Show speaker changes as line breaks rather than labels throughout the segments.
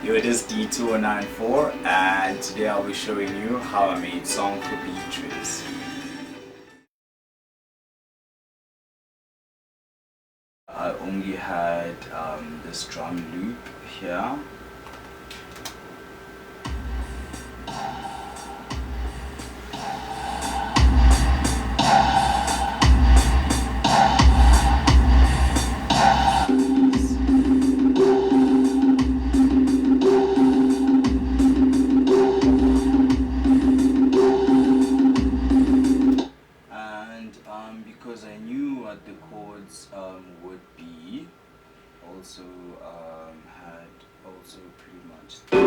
Yo, it is D2094 and today I'll be showing you how I made song for Beatrice. I only had this drum loop here. Because I knew what the chords would be, also had also pretty much. So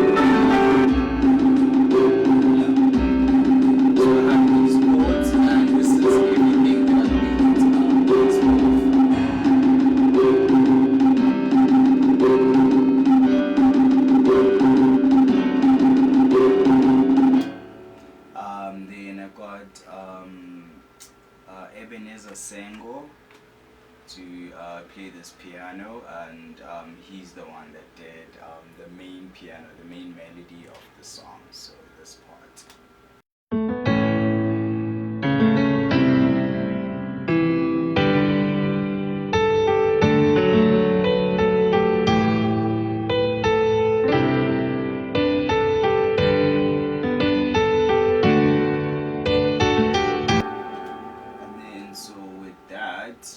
I have these chords, and this is everything that I made. Then I got Ebenezer Sengo to play this piano, and he's the one that did the main piano, the main melody of the song, so this part.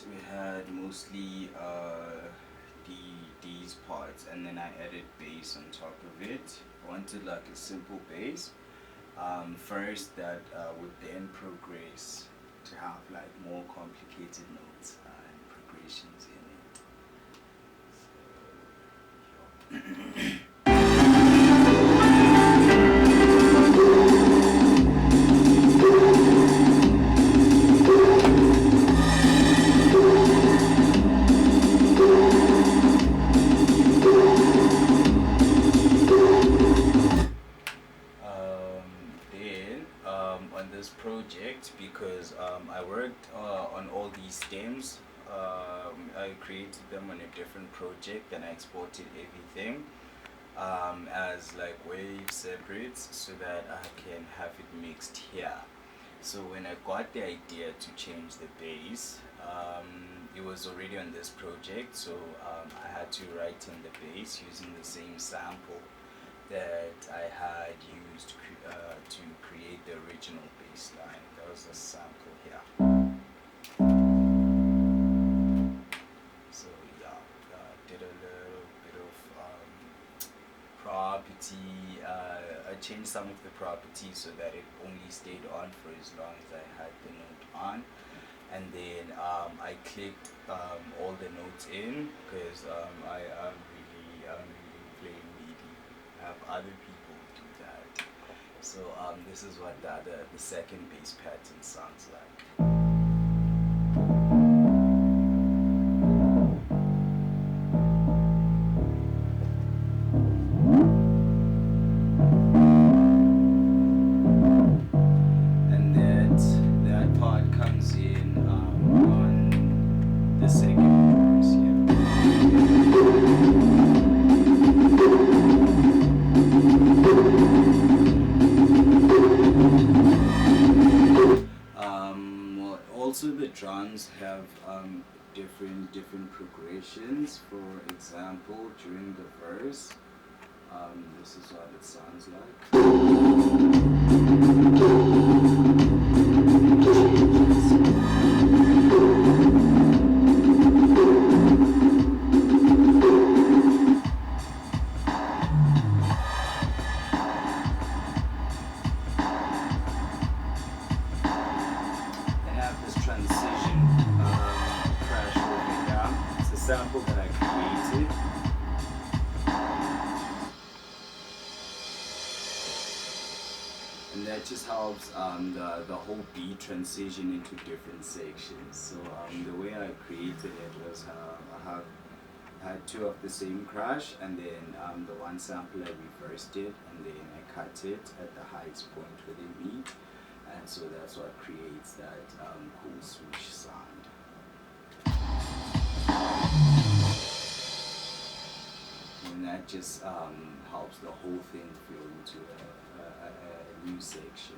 We had mostly these parts, and then I added bass on top of it. I wanted like a simple bass first that would then progress to have like more complicated notes and progressions in it. So, on this project, because I worked on all these stems, I created them on a different project and I exported everything as like wave separates so that I can have it mixed here. So when I got the idea to change the bass, it was already on this project, so I had to write in the bass using the same sample that I had used to create the original bass line. That was the sample here. So yeah, did a little bit of property. I changed some of the properties so that it only stayed on for as long as I had the note on. And then I clicked all the notes in, because I am really playing MIDI. Have other people do that. So this is what the second bass pattern sounds like. And that part comes in on the second verse here. Also, the drums have different progressions. For example, during the verse, this is what it sounds like. Transition crash over here. It's a sample that I created. And that just helps the whole beat transition into different sections. So the way I created it was I had two of the same crash, and then the one sample I reversed it, and then I cut it at the highest point where they meet. And so that's what creates that cool swoosh sound. And that that just helps the whole thing flow into a new section.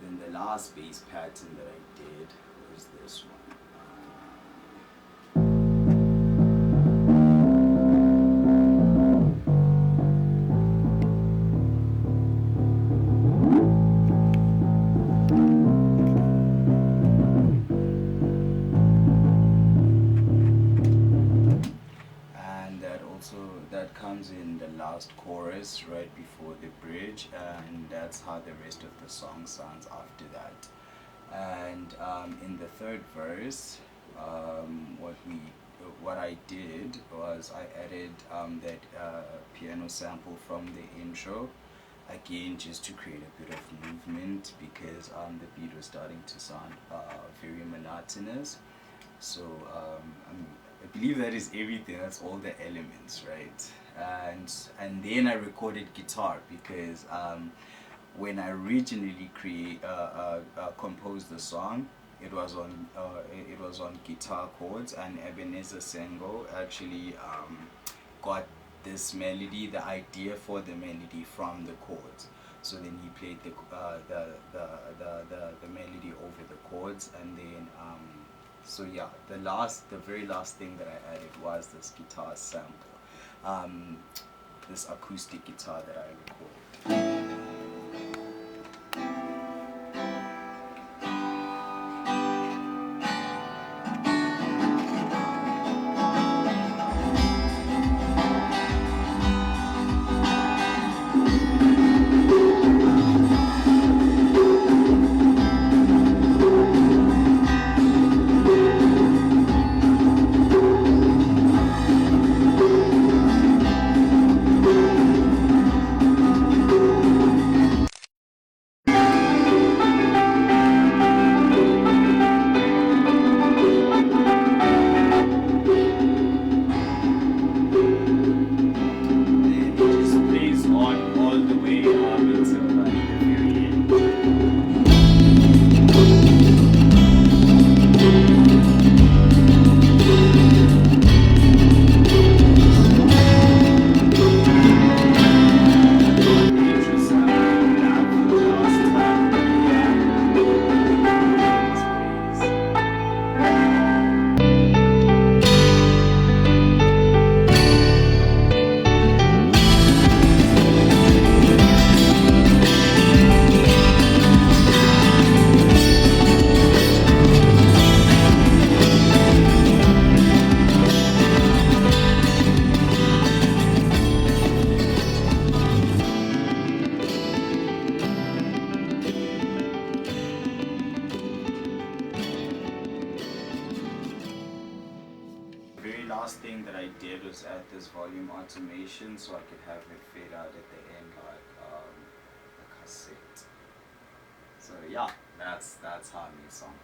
Then the last bass pattern that I did was this one. That comes in the last chorus right before the bridge, and that's how the rest of the song sounds after that. And in the third verse, what I did was I added that piano sample from the intro, again just to create a bit of movement, because the beat was starting to sound very monotonous. So I believe that is everything. That's all the elements, right? And then I recorded guitar, because when I originally composed the song, it was on guitar chords, and Ebenezer Sengo actually got this melody, the idea for the melody, from the chords. So then he played the melody over the chords, and then so yeah, the very last thing that I added was this guitar sample, this acoustic guitar that I recorded. Last thing that I did was add this volume automation, so I could have it fade out at the end like a cassette. So yeah, that's how I made song.